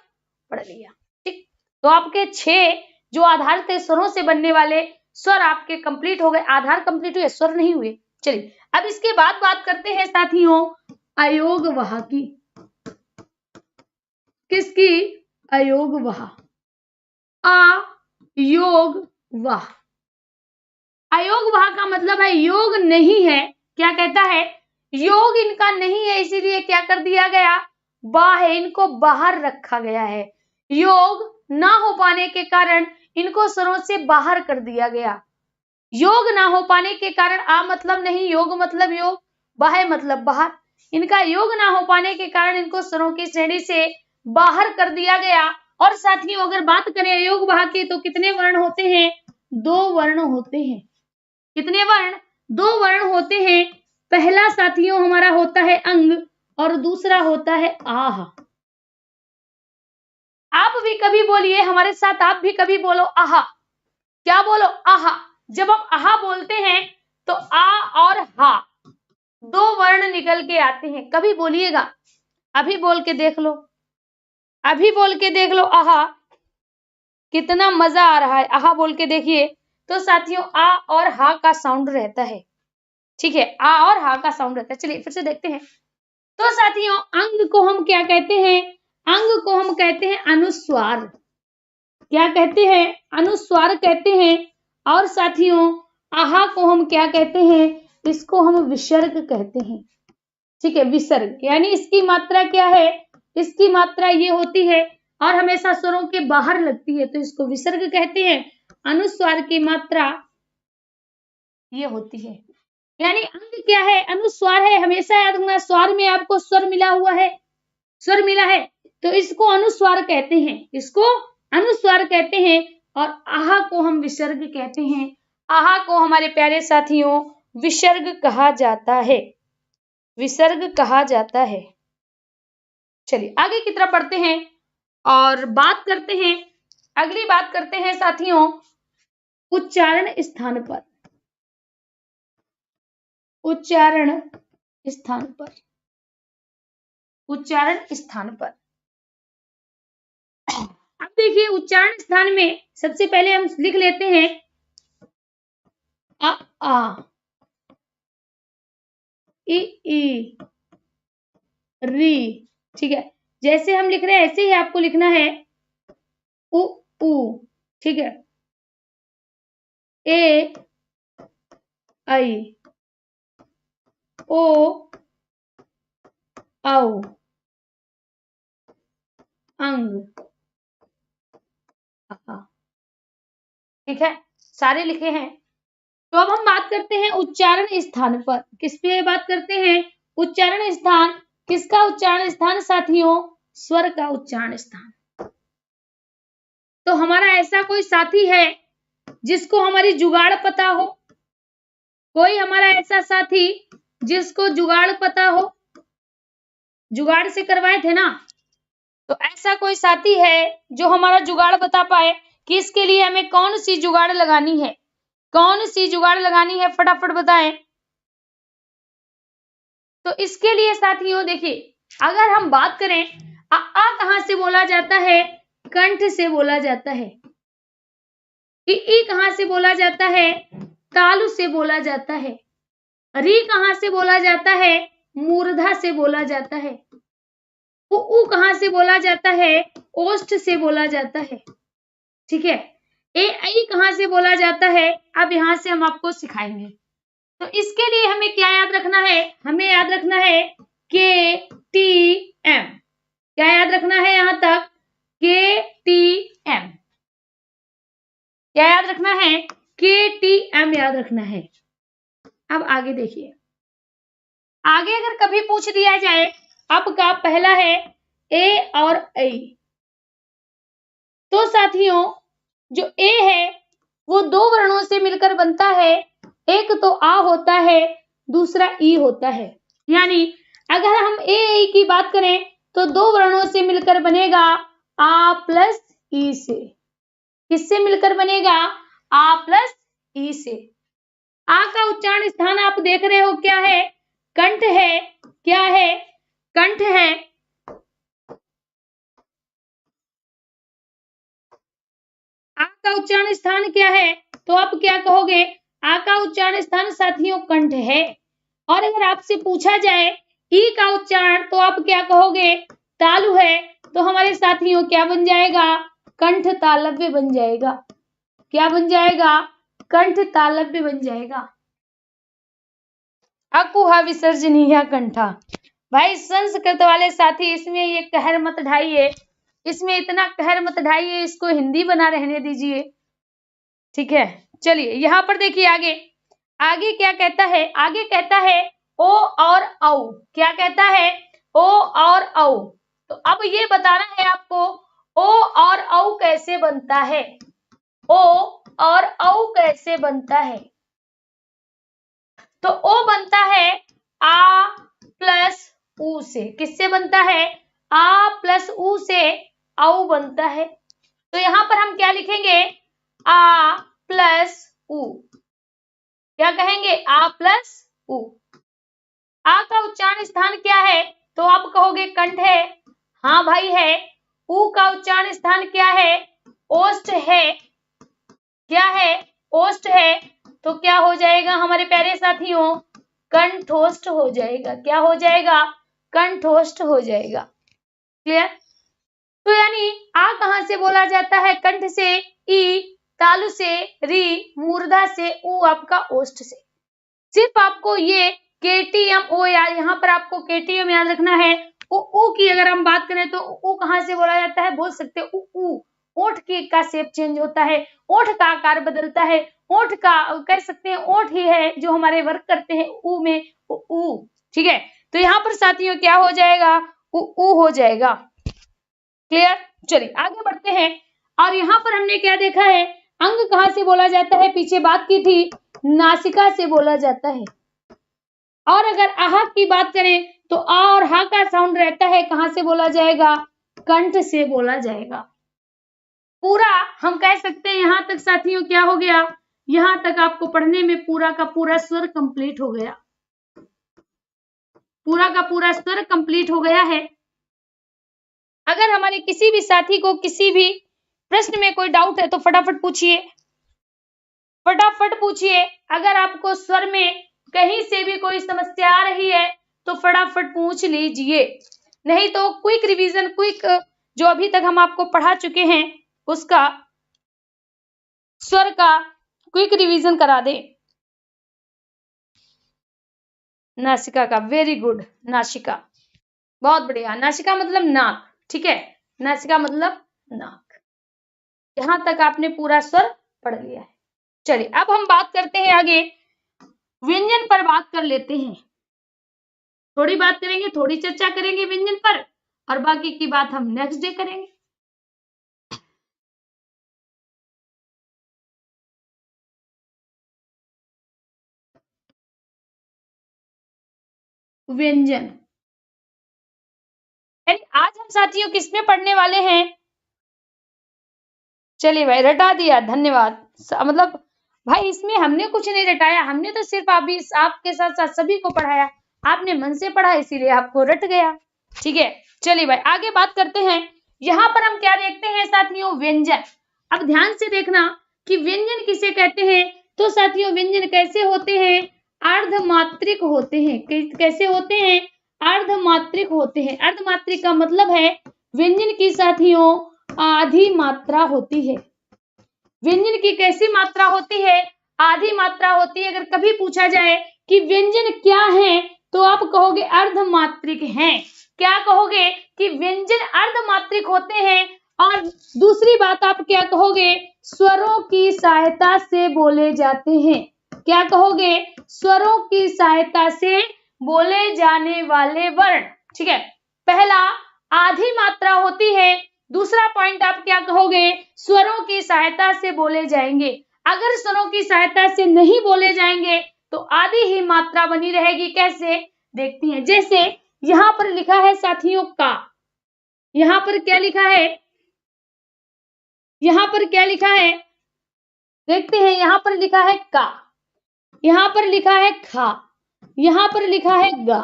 पढ़ लिया। ठीक, तो आपके 6 जो आधार थे स्वरों से बनने वाले, स्वर आपके कंप्लीट हो गए। आधार कंप्लीट हुए, स्वर नहीं हुए। चलिए अब इसके बाद बात करते हैं साथियों अयोग वहा की। किसकी? अयोग वहा। आ योग वाह। अयोग वहा का मतलब है योग नहीं है। क्या कहता है? योग इनका नहीं है, इसीलिए क्या कर दिया गया? बा है, इनको बाहर रखा गया है। योग ना हो पाने के कारण इनको स्वरों से बाहर कर दिया गया। योग ना हो पाने के कारण आ मतलब नहीं, योग मतलब योग, बाह्य मतलब बाहर। इनका योग ना हो पाने के कारण इनको स्वरों की श्रेणी से बाहर कर दिया गया। और साथियों अगर बात करें अयोग वहा की, तो कितने वर्ण होते हैं? 2 वर्ण होते हैं। कितने वर्ण? 2 वर्ण होते हैं। पहला साथियों हमारा होता है अंग और दूसरा होता है आह। आप भी कभी बोलिए हमारे साथ, आप भी कभी बोलो आहा। क्या बोलो? आहा। जब हम आहा बोलते हैं तो आ और हा 2 वर्ण निकल के आते हैं। कभी बोलिएगा, अभी बोल के देख लो, अभी बोल के देख लो आहा, कितना मजा आ रहा है। आहा बोल के देखिए। तो साथियों आ और हा का साउंड रहता है, ठीक है, आ और हा का साउंड रहता है। चलिए फिर से देखते हैं। तो साथियों अंग को हम क्या कहते हैं? अंग को हम कहते हैं अनुस्वार। क्या कहते हैं? अनुस्वार कहते हैं। और साथियों आहा को हम क्या कहते हैं? इसको हम विसर्ग कहते हैं, ठीक है, विसर्ग। यानी इसकी मात्रा क्या है? इसकी मात्रा ये होती है और हमेशा स्वरों के बाहर लगती है, तो इसको विसर्ग कहते हैं। अनुस्वार की मात्रा ये होती है। यानी अंग क्या है? अनुस्वार है। हमेशा याद रखना, स्वर में आपको स्वर मिला हुआ है, स्वर मिला है, तो इसको अनुस्वार कहते हैं, इसको अनुस्वार कहते हैं। और आहा को हम विसर्ग कहते हैं। आहा को हमारे प्यारे साथियों विसर्ग कहा जाता है, विसर्ग कहा जाता है। चलिए आगे की तरफ बढ़ते हैं और बात करते हैं, अगली बात करते हैं साथियों उच्चारण स्थान पर। उच्चारण स्थान पर, उच्चारण स्थान पर। अब देखिए उच्चारण स्थान में सबसे पहले हम लिख लेते हैं अ आ, इ ई, री, ठीक है। जैसे हम लिख रहे हैं ऐसे ही आपको लिखना है। उ ऊ, ठीक है, ए आई, ओ औ, अंग, ठीक है, सारे लिखे हैं। तो अब हम बात करते हैं उच्चारण स्थान पर। किस पे बात करते हैं? उच्चारण स्थान। किसका उच्चारण स्थान साथियों? स्वर का उच्चारण स्थान। तो हमारा ऐसा कोई साथी है जिसको हमारी जुगाड़ पता हो? कोई हमारा ऐसा साथी जिसको जुगाड़ पता हो? जुगाड़ से करवाए थे ना, तो ऐसा कोई साथी है जो हमारा जुगाड़ बता पाए कि इसके लिए हमें कौन सी जुगाड़ लगानी है? कौन सी जुगाड़ लगानी है, फटाफट बताएं। तो इसके लिए साथियों देखिए, अगर हम बात करें आ कहां से बोला जाता है? कंठ से बोला जाता है। ई कहां से बोला जाता है? तालु से बोला जाता है। री कहां से बोला जाता है? मूर्धा से बोला जाता है। उ कहां से बोला जाता है? ओष्ठ से बोला जाता है। ठीक है, ए आई कहां से बोला जाता है? अब यहां से हम आपको सिखाएंगे। तो इसके लिए हमें क्या याद रखना है? हमें याद रखना है के टी एम। क्या याद रखना है यहां तक? के टी एम। क्या याद रखना है? के टी एम याद रखना है। अब आगे देखिए, आगे अगर कभी पूछ दिया जाए, आपका पहला है ए और ऐ, तो साथियों जो ए है वो दो वर्णों से मिलकर बनता है। एक तो आ होता है, दूसरा ई होता है। यानी अगर हम ए ऐ की बात करें तो दो वर्णों से मिलकर बनेगा आ प्लस ई से। किससे मिलकर बनेगा? आ प्लस ई से। आ का उच्चारण स्थान आप देख रहे हो क्या है? कंठ है। क्या है? कंठ है। आ का उच्चारण स्थान क्या है? तो आप क्या कहोगे? आ का उच्चारण स्थान साथियों कंठ है। और अगर आपसे पूछा जाए ई का उच्चारण, तो आप क्या कहोगे? तालु है। तो हमारे साथियों क्या बन जाएगा? कंठ तालव्य बन जाएगा। क्या बन जाएगा? कंठ तालव्य बन जाएगा। अकुहा विसर्जनीय कंठा। भाई संस्कृत वाले साथी, इसमें ये कहर मत ढाइए, इसमें इतना कहर मत ढाइए, इसको हिंदी बना रहने दीजिए। ठीक है, चलिए यहां पर देखिए आगे। आगे क्या कहता है? आगे कहता है ओ और औ। क्या कहता है? ओ और औ। तो अब ये बताना है आपको ओ और औ कैसे बनता है। ओ और औ कैसे बनता है? तो ओ बनता है आ प्लस उ से। किससे बनता है? आ प्लस उ से औ बनता है। तो यहां पर हम क्या लिखेंगे? आ प्लस उ। क्या कहेंगे? आ प्लस उ। आ का उच्चारण स्थान क्या है? तो आप कहोगे कंठ है। हाँ भाई है। उ का उच्चारण स्थान क्या है? ओष्ठ है। क्या है? ओष्ठ है। तो क्या हो जाएगा हमारे प्यारे साथियों? कंठोष्ठ हो जाएगा। क्या हो जाएगा? कंठोष्ठ हो जाएगा। क्लियर? तो यानी आ कहां से बोला जाता है? कंठ से। ई तालु से। री मूर्धा से। उ आपका ओष्ठ से। सिर्फ आपको ये केटीएम ओ याद, यहाँ पर आपको केटीएम याद रखना है। उ की अगर हम बात करें तो उ कहां से बोला जाता है? बोल सकते हैं उ। ओठ का शेप चेंज होता है, ओठ का आकार बदलता है, ओठ का कह सकते हैं ओठ ही है जो हमारे वर्क करते हैं उ में। उ ठीक है, तो यहाँ पर साथियों क्या हो जाएगा? उ हो जाएगा। क्लियर? चलिए आगे बढ़ते हैं। और यहाँ पर हमने क्या देखा है? अंग कहां से बोला जाता है? पीछे बात की थी, नासिका से बोला जाता है। और अगर आहा की बात करें तो आ और हा का साउंड रहता है, कहां से बोला जाएगा? कंठ से बोला जाएगा। पूरा हम कह सकते हैं यहां तक साथियों क्या हो गया? यहां तक आपको पढ़ने में पूरा का पूरा स्वर कंप्लीट हो गया। पूरा का पूरा स्वर कंप्लीट हो गया है। अगर हमारे किसी भी साथी को किसी भी प्रश्न में कोई डाउट है तो फटाफट पूछिए, फटाफट पूछिए। अगर आपको स्वर में कहीं से भी कोई समस्या आ रही है तो फटाफट पूछ लीजिए, नहीं तो क्विक रिवीजन, क्विक जो अभी तक हम आपको पढ़ा चुके हैं उसका स्वर का क्विक रिवीजन करा दे। नासिका का, वेरी गुड। नासिका बहुत बढ़िया। नासिका मतलब नाक। ठीक है, नासिका मतलब नाक। यहां तक आपने पूरा स्वर पढ़ लिया है। चलिए अब हम बात करते हैं आगे, व्यंजन पर बात कर लेते हैं। थोड़ी बात करेंगे, थोड़ी चर्चा करेंगे व्यंजन पर, और बाकी की बात हम नेक्स्ट डे करेंगे। व्यंजन आज हम साथियों किसमें पढ़ने वाले हैं? चलिए भाई, रटा दिया, धन्यवाद। मतलब भाई इसमें हमने कुछ नहीं रटाया, हमने तो सिर्फ अभी आपके साथ साथ सभी को पढ़ाया। आपने मन से पढ़ा इसीलिए आपको रट गया। ठीक है, चलिए भाई आगे बात करते हैं। यहाँ पर हम क्या देखते हैं साथियों? व्यंजन। अब ध्यान से देखना कि व्यंजन किसे कहते हैं। तो साथियों व्यंजन कैसे होते हैं? अर्धमात्रिक होते हैं। कैसे होते हैं? अर्धमात्रिक होते हैं। अर्धमात्रिक का मतलब है व्यंजन की साथियों आधी मात्रा होती है। व्यंजन की कैसी मात्रा होती है? आधी मात्रा होती है। अगर कभी पूछा जाए कि व्यंजन क्या है, तो आप कहोगे अर्धमात्रिक हैं। क्या कहोगे? कि व्यंजन अर्धमात्रिक होते हैं। और दूसरी बात आप क्या कहोगे? स्वरों की सहायता से बोले जाते हैं। क्या कहोगे? स्वरों की सहायता से बोले जाने वाले वर्ण। ठीक है, पहला आधी मात्रा होती है। दूसरा पॉइंट आप क्या कहोगे? स्वरों की सहायता से बोले जाएंगे। अगर स्वरों की सहायता से नहीं बोले जाएंगे तो आधी ही मात्रा बनी रहेगी। कैसे? देखती हैं। जैसे यहां पर लिखा है साथियों का, यहां पर क्या लिखा है? यहां पर क्या लिखा है? देखते हैं। यहां पर लिखा है का, यहां पर लिखा है खा, यहां पर लिखा है गा।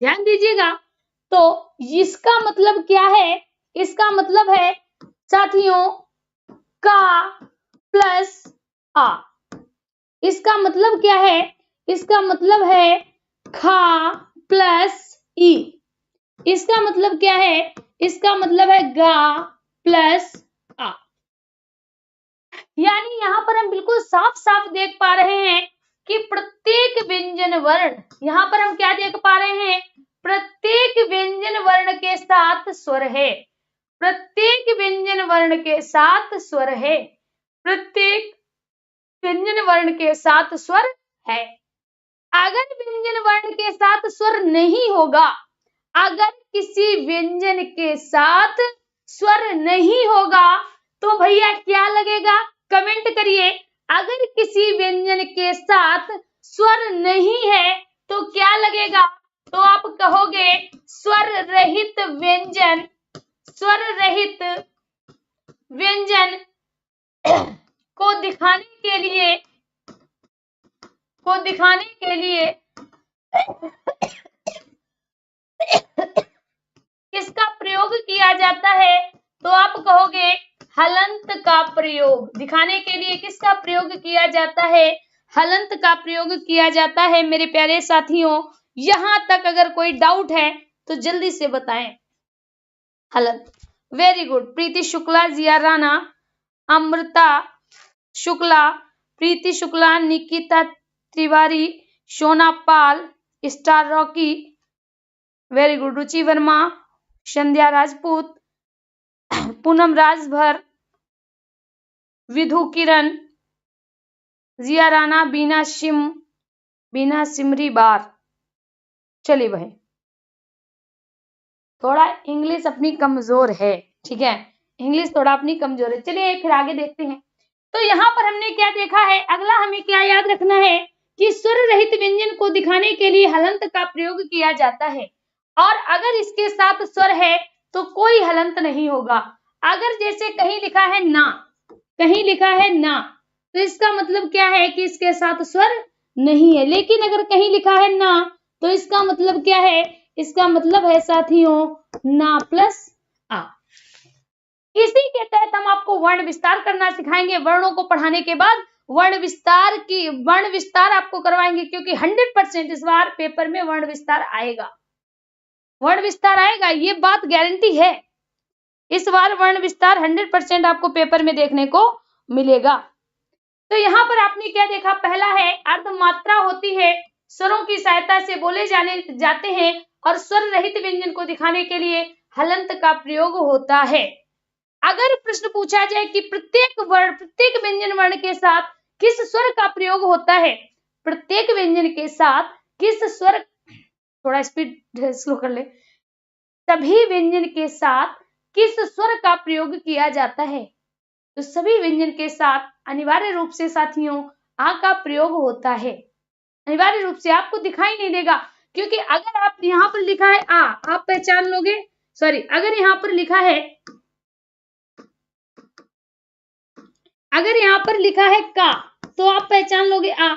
ध्यान दीजिएगा। तो इसका मतलब क्या है? इसका मतलब है साथियों का प्लस आ। इसका मतलब क्या है? इसका मतलब है खा प्लस ई। इसका मतलब क्या है? इसका मतलब है गा प्लस आ। यानी यहां पर हम बिल्कुल साफ साफ देख पा रहे हैं कि प्रत्येक व्यंजन वर्ण, यहां पर हम क्या देख पा रहे हैं? प्रत्येक व्यंजन वर्ण के साथ स्वर है। प्रत्येक व्यंजन वर्ण के साथ स्वर है। प्रत्येक व्यंजन वर्ण के साथ स्वर है। अगर व्यंजन वर्ण के साथ स्वर नहीं होगा, अगर किसी व्यंजन के साथ स्वर नहीं होगा तो भैया क्या लगेगा? कमेंट करिए। अगर किसी व्यंजन के साथ स्वर नहीं है तो क्या लगेगा? तो आप कहोगे स्वर रहित व्यंजन। स्वर रहित व्यंजन को दिखाने के लिए किसका प्रयोग किया जाता है? तो आप कहोगे हलंत का प्रयोग। दिखाने के लिए किसका प्रयोग किया जाता है? हलंत का प्रयोग किया जाता है। मेरे प्यारे साथियों, यहां तक अगर कोई डाउट है तो जल्दी से बताएं। हलंत, वेरी गुड। प्रीति शुक्ला, जिया राणा, अमृता शुक्ला, प्रीति शुक्ला, निकिता तिवारी, सोना पाल, स्टार रॉकी, वेरी गुड। रुचि वर्मा, संध्या राजपूत, पूनम राजभर, विधु किरण, जिया राणा, बीना सिमरी बार। चलिए भाई, थोड़ा इंग्लिश अपनी कमजोर है। ठीक है, इंग्लिश थोड़ा अपनी कमजोर है। चलिए फिर आगे देखते हैं। तो यहाँ पर हमने क्या देखा है? अगला हमें क्या याद रखना है कि स्वर रहित व्यंजन को दिखाने के लिए हलंत का प्रयोग किया जाता है। और अगर इसके साथ स्वर है तो कोई हलंत नहीं होगा। अगर जैसे कहीं लिखा है ना, कहीं लिखा है ना, तो इसका मतलब क्या है? कि इसके साथ स्वर नहीं है। लेकिन अगर कहीं लिखा है ना, तो इसका मतलब क्या है? इसका मतलब है साथियों ना प्लस आ। इसी के तहत हम आपको वर्ण विस्तार करना सिखाएंगे। वर्णों को पढ़ाने के बाद वर्ण विस्तार आपको करवाएंगे, क्योंकि 100% इस बार पेपर में वर्ण विस्तार आएगा। वर्ण विस्तार आएगा, ये बात गारंटी है। इस बार वर्ण विस्तार 100% आपको पेपर में देखने को मिलेगा। तो यहाँ पर आपने क्या देखा? पहला है अर्धमात्रा होती है, स्वरों की सहायता से बोले जाते हैं और स्वर रहित व्यंजन को दिखाने के लिए हलंत का प्रयोग होता है। अगर प्रश्न पूछा जाए कि प्रत्येक व्यंजन वर्ण के साथ किस स्वर का प्रयोग होता है, प्रत्येक व्यंजन के साथ किस स्वर, थोड़ा स्पीड स्लो कर ले, सभी व्यंजन के साथ किस स्वर का प्रयोग किया जाता है, तो सभी व्यंजन के साथ अनिवार्य रूप से साथियों आ का प्रयोग होता है। अनिवार्य रूप से आपको दिखाई नहीं देगा, क्योंकि अगर आप यहाँ पर लिखा है आ, आप पहचान लोगे, सॉरी अगर यहाँ पर लिखा है, अगर यहाँ पर लिखा है का तो आप पहचान लोगे आ,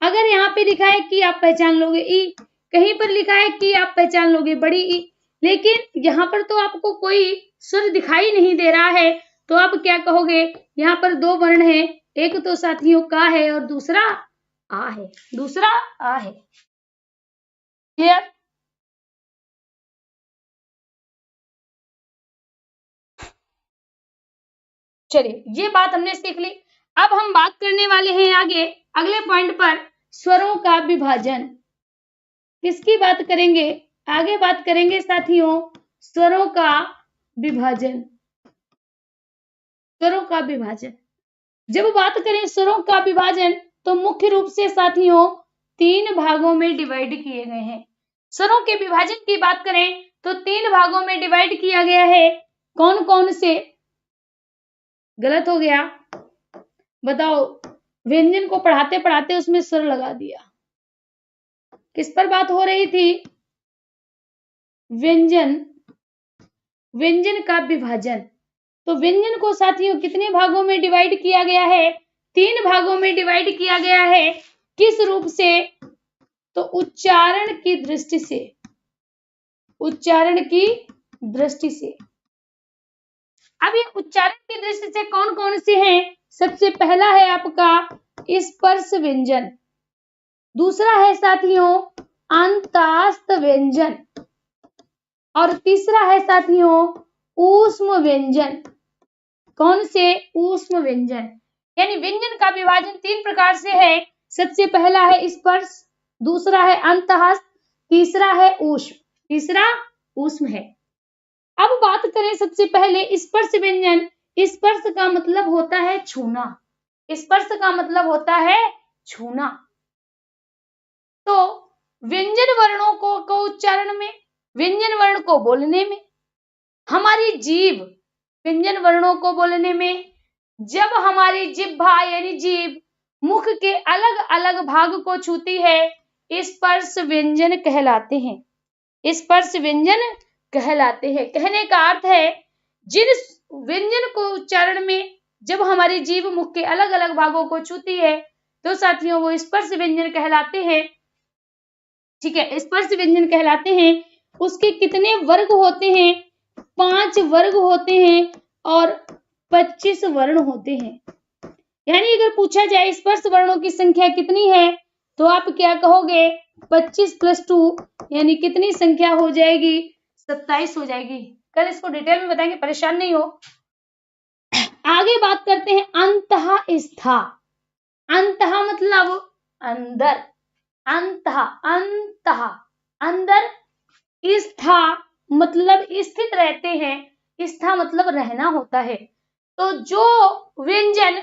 अगर यहाँ पे लिखा है कि आप पहचान लोगे ई, कहीं पर लिखा है कि आप पहचान लोगे बड़ी ई, लेकिन यहाँ पर तो आपको कोई स्वर दिखाई नहीं दे रहा है, तो आप क्या कहोगे, यहाँ पर दो वर्ण है, एक तो साथियों का है और दूसरा आ है, दूसरा आ है। क्लियर? चलिए ये बात हमने सीख ली। अब हम बात करने वाले हैं आगे अगले पॉइंट पर, स्वरों का विभाजन। किसकी बात करेंगे, आगे बात करेंगे साथियों स्वरों का विभाजन। स्वरों का विभाजन, जब बात करें स्वरों का विभाजन तो मुख्य रूप से साथियों 3 भागों में डिवाइड किए गए हैं। स्वरों के विभाजन की बात करें तो 3 भागों में डिवाइड किया गया है। कौन कौन से, गलत हो गया, बताओ, व्यंजन को पढ़ाते पढ़ाते उसमें स्वर लगा दिया। किस पर बात हो रही थी, व्यंजन, व्यंजन का विभाजन। तो व्यंजन को साथियों कितने भागों में डिवाइड किया गया है, 3 भागों में डिवाइड किया गया है। किस रूप से, तो उच्चारण की दृष्टि से, उच्चारण की दृष्टि से। अब ये उच्चारण की दृष्टि से कौन कौन से हैं, सबसे पहला है आपका स्पर्श व्यंजन, दूसरा है साथियों अंतःस्थ व्यंजन, और तीसरा है साथियों ऊष्म व्यंजन। कौन से, ऊष्म व्यंजन। यानी व्यंजन का विभाजन 3 प्रकार से है। सबसे पहला है स्पर्श, दूसरा है अंतःस्थ, तीसरा है ऊष्म, तीसरा ऊष्म है। अब बात करें सबसे पहले स्पर्श व्यंजन। स्पर्श का मतलब होता है छूना, स्पर्श का मतलब होता है छूना। तो व्यंजन वर्णों को उच्चारण में, व्यंजन वर्ण को बोलने में, हमारी जीभ व्यंजन वर्णों को बोलने में, जब हमारी जिह्वा यानी जीभ मुख के अलग अलग भाग को छूती है, स्पर्श व्यंजन कहलाते हैं, स्पर्श व्यंजन कहलाते हैं। कहने का अर्थ है जिन व्यंजन को उच्चारण में जब हमारी जीभ मुख के अलग अलग भागों को छूती है तो साथियों वो स्पर्श व्यंजन कहलाते हैं। ठीक है, स्पर्श व्यंजन कहलाते हैं। उसके कितने वर्ग होते हैं, 5 वर्ग होते हैं और 25 वर्ण होते हैं। यानी अगर पूछा जाए स्पर्श वर्णों की संख्या कितनी है तो आप क्या कहोगे, 25 + 2 यानी कितनी संख्या हो जाएगी, 27 हो जाएगी। कल इसको डिटेल में बताएंगे, परेशान नहीं हो। आगे बात करते हैं अंतःस्था। अंतः मतलब अंदर, अंतः अंतः अंदर, स्था मतलब स्थित रहते हैं, स्था मतलब रहना होता है। तो जो व्यंजन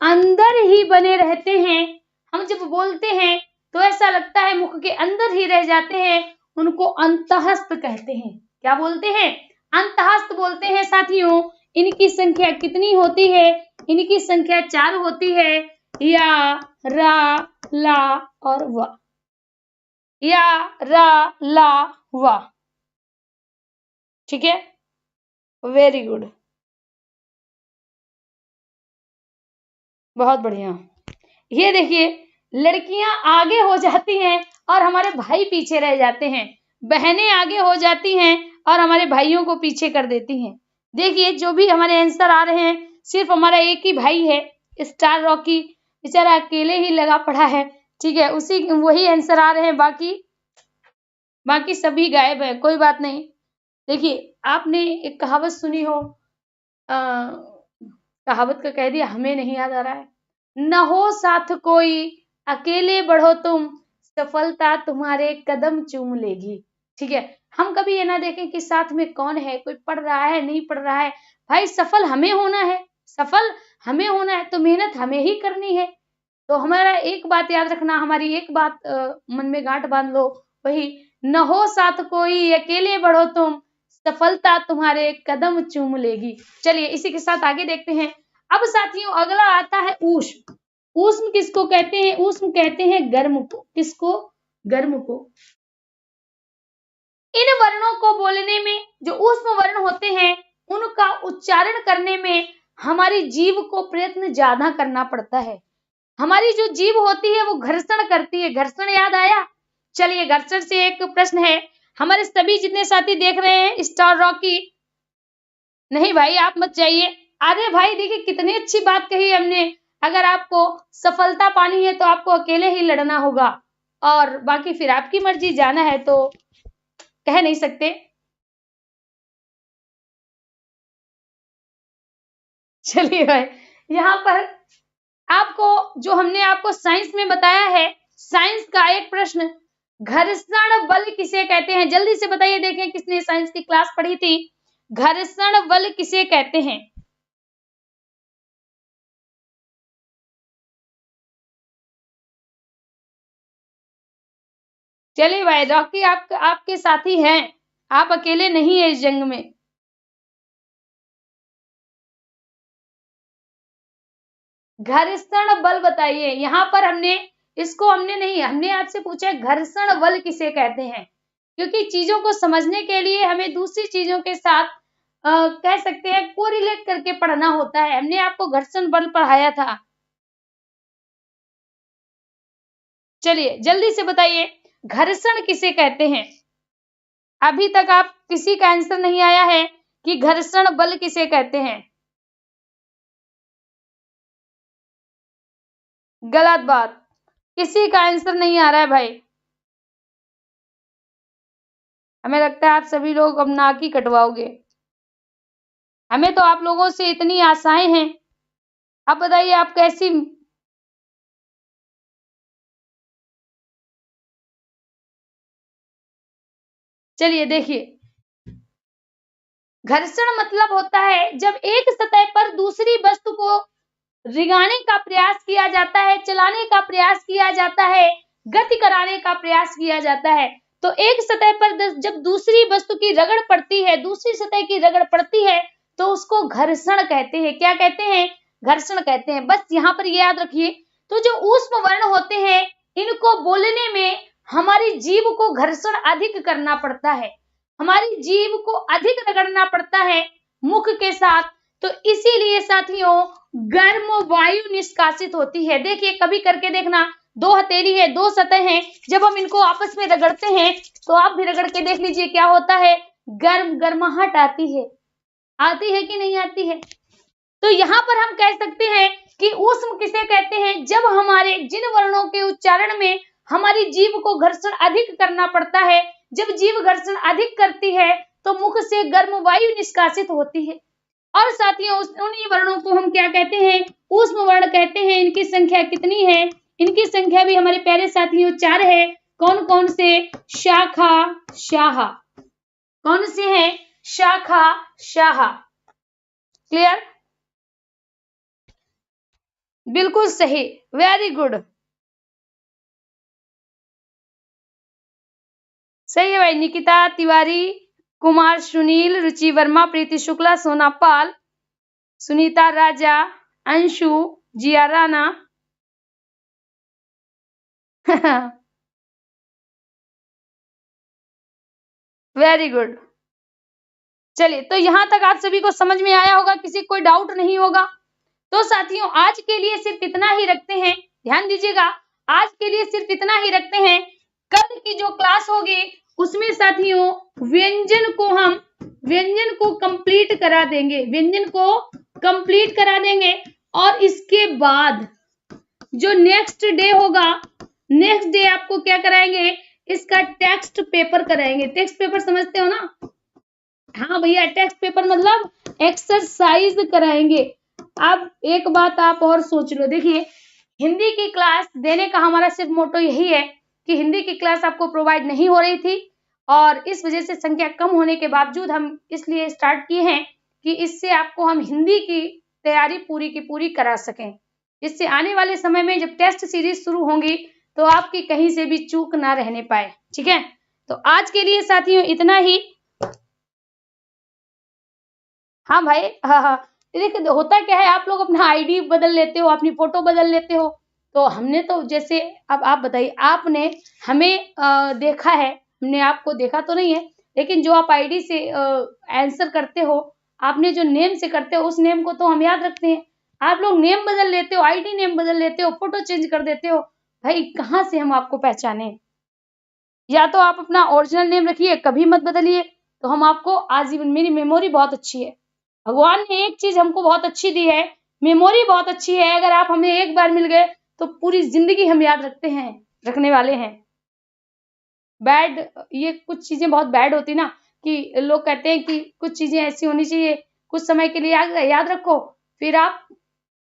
अंदर ही बने रहते हैं, हम जब बोलते हैं तो ऐसा लगता है मुख के अंदर ही रह जाते हैं, उनको अंतःस्थ कहते हैं। क्या बोलते हैं, अंतःस्थ बोलते हैं। साथियों इनकी संख्या कितनी होती है, इनकी संख्या 4 होती है, या, रा, ला और वा, या, रा, ला, वा। ठीक है, वेरी गुड, बहुत बढ़िया। ये देखिए लड़कियां आगे हो जाती हैं और हमारे भाई पीछे रह जाते हैं, बहनें आगे हो जाती हैं और हमारे भाइयों को पीछे कर देती हैं। देखिए जो भी हमारे आंसर आ रहे हैं, सिर्फ हमारा एक ही भाई है स्टार रॉकी, बेचारा अकेले ही लगा पड़ा है। ठीक है, उसी वही आंसर आ रहे हैं, बाकी सभी गायब है। कोई बात नहीं। देखिए आपने एक कहावत सुनी हो, कहावत का कह दिया, हमें नहीं याद आ रहा है, न हो साथ कोई अकेले बढ़ो तुम, सफलता तुम्हारे कदम चूम लेगी। ठीक है, हम कभी ये ना देखें कि साथ में कौन है, कोई पढ़ रहा है नहीं पढ़ रहा है। भाई सफल हमें होना है, सफल हमें होना है तो मेहनत हमें ही करनी है। तो हमारा एक बात याद रखना, हमारी एक बात मन में गांठ बांध लो, वही न हो साथ कोई अकेले बढ़ो तुम, सफलता तुम्हारे कदम चूम लेगी। चलिए इसी के साथ आगे देखते हैं। अब साथियों अगला आता है ऊष्म। ऊष्म किसको कहते हैं? ऊष्म कहते हैं गर्म को। किसको? गर्म को। इन वर्णों को बोलने में, जो ऊष्म वर्ण होते हैं उनका उच्चारण करने में हमारी जीभ को प्रयत्न ज्यादा करना पड़ता है। हमारी जो जीभ होती है वो घर्षण करती है। घर्षण याद आया? चलिए घर्षण से एक प्रश्न है, हमारे सभी जितने साथी देख रहे हैं स्टार रॉकी, नहीं भाई आप मत जाइए। अरे भाई देखिए कितनी अच्छी बात कही हमने, अगर आपको सफलता पानी है तो आपको अकेले ही लड़ना होगा, और बाकी फिर आपकी मर्जी, जाना है तो कह नहीं सकते। चलिए भाई यहाँ पर आपको जो हमने आपको साइंस में बताया है, साइंस का एक प्रश्न, घर्षण बल किसे कहते हैं? जल्दी से बताइए, देखें किसने साइंस की क्लास पढ़ी थी। घर्षण बल किसे कहते हैं? चलिए भाई रॉकी आपके साथी हैं, आप अकेले नहीं है इस जंग में। घर्षण बल बताइए। यहाँ पर हमने आपसे पूछा घर्षण बल किसे कहते हैं, क्योंकि चीजों को समझने के लिए हमें दूसरी चीजों के साथ कह सकते हैं कोरिलेट करके पढ़ना होता है। हमने आपको घर्षण बल पढ़ाया था। चलिए जल्दी से बताइए घर्षण किसे कहते हैं। अभी तक आप किसी का आंसर नहीं आया है कि घर्षण बल किसे कहते हैं। गलत बात, किसी का आंसर नहीं आ रहा है भाई। हमें लगता है आप सभी लोग अब नाक ही कटवाओगे। हमें तो आप लोगों से इतनी आशाएं हैं, आप बताइए आप कैसी। चलिए देखिए, घर्षण मतलब होता है जब एक सतह पर दूसरी वस्तु को रिंगाने का प्रयास किया जाता है, चलाने का प्रयास किया जाता है, गति कराने का प्रयास किया जाता है। तो एक सतह पर जब दूसरी वस्तु की रगड़ पड़ती है, दूसरी सतह की रगड़ पड़ती है तो उसको घर्षण कहते हैं। क्या कहते हैं? घर्षण कहते हैं। बस यहाँ पर ये याद रखिए। तो जो ऊष्म वर्ण होते हैं इनको बोलने में हमारी जीभ को घर्षण अधिक करना पड़ता है, हमारी जीभ को अधिक रगड़ना पड़ता है मुख के साथ। तो इसीलिए साथियों गर्म वायु निष्कासित होती है। देखिए कभी करके देखना, दो हथेली है, दो सतह हैं, जब हम इनको आपस में रगड़ते हैं तो आप भी रगड़ के देख लीजिए क्या होता है, गर्म गर्माहट आती है कि नहीं आती है। तो यहाँ पर हम कह सकते हैं कि ऊष्म किसे कहते हैं, जब हमारे जिन वर्णों के उच्चारण में हमारी जीभ को घर्षण अधिक करना पड़ता है, जब जीभ घर्षण अधिक करती है तो मुख से गर्म वायु निष्कासित होती है। और साथियों उन्हीं वर्णों को हम क्या कहते हैं? ऊष्म वर्ण कहते हैं। इनकी संख्या कितनी है? इनकी संख्या भी हमारे प्यारे साथियों 4 है। कौन कौन से? शाखा, शाहा। कौन से हैं? शाखा, शाहा। क्लियर? बिल्कुल सही, वेरी गुड, सही है भाई। निकिता तिवारी, कुमार सुनील, रुचि वर्मा, प्रीति शुक्ला, सोना पाल, सुनीता राजा, अंशु, जिया राणा। Very good. चलिए तो यहां तक आप सभी को समझ में आया होगा, किसी कोई डाउट नहीं होगा। तो साथियों आज के लिए सिर्फ इतना ही रखते हैं, ध्यान दीजिएगा, आज के लिए सिर्फ इतना ही रखते हैं। कल की जो क्लास होगी उसमें साथियों व्यंजन को कंप्लीट करा देंगे, व्यंजन को कंप्लीट करा देंगे। और इसके बाद जो नेक्स्ट डे होगा, नेक्स्ट डे आपको क्या कराएंगे? इसका टेक्स्ट पेपर कराएंगे। टेक्स्ट पेपर समझते हो ना? हाँ भैया, टेक्स्ट पेपर मतलब एक्सरसाइज कराएंगे। अब एक बात आप और सोच लो, देखिए हिंदी की क्लास देने का हमारा सिर्फ मोटो यही है कि हिंदी की क्लास आपको प्रोवाइड नहीं हो रही थी और इस वजह से संख्या कम होने के बावजूद हम इसलिए स्टार्ट किए हैं कि इससे आपको हम हिंदी की तैयारी पूरी की पूरी करा सकें। इससे आने वाले समय में जब टेस्ट सीरीज शुरू होंगी तो आपकी कहीं से भी चूक ना रहने पाए। ठीक है, तो आज के लिए साथियों इतना ही। हाँ भाई, हाँ, देखिए होता क्या है, आप लोग अपना आईडी बदल लेते हो, अपनी फोटो बदल लेते हो, तो हमने तो जैसे, अब आप बताइए, आपने हमें देखा है, हमने आपको देखा तो नहीं है, लेकिन जो आप आईडी से आंसर करते हो, आपने जो नेम से करते हो उस नेम को तो हम याद रखते हैं। आप लोग नेम बदल लेते हो, आईडी नेम बदल लेते हो, फोटो चेंज कर देते हो, भाई कहाँ से हम आपको पहचाने? या तो आप अपना ओरिजिनल नेम रखिए, कभी मत बदलिए, तो हम आपको आजीवन, मेरी मेमोरी बहुत अच्छी है, भगवान ने एक चीज हमको बहुत अच्छी दी है, मेमोरी बहुत अच्छी है। अगर आप हमें एक बार मिल गए तो पूरी जिंदगी हम याद रखते हैं, रखने वाले हैं। बैड, ये कुछ चीजें बहुत बैड होती ना, कि लोग कहते हैं कि कुछ चीजें ऐसी होनी चाहिए, कुछ समय के लिए याद रखो, फिर आप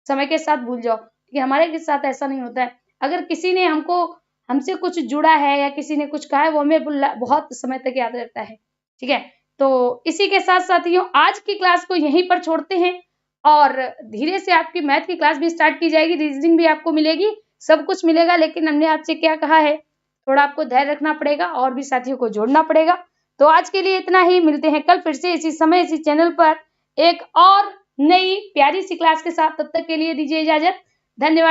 समय के साथ भूल जाओ। कि हमारे के साथ ऐसा नहीं होता है। अगर किसी ने हमसे कुछ जुड़ा है या किसी ने कुछ कहा है, वो हमें बहुत समय तक याद रहता है। ठीक है, तो इसी के साथ साथियों आज की क्लास को यहीं पर छोड़ते हैं, और धीरे से आपकी मैथ की क्लास भी स्टार्ट की जाएगी, रीजनिंग भी आपको मिलेगी, सब कुछ मिलेगा। लेकिन हमने आपसे क्या कहा है, थोड़ा आपको धैर्य रखना पड़ेगा और भी साथियों को जोड़ना पड़ेगा। तो आज के लिए इतना ही, मिलते हैं कल फिर से इसी समय इसी चैनल पर एक और नई प्यारी सी क्लास के साथ। तब तक के लिए दीजिए इजाजत, धन्यवाद।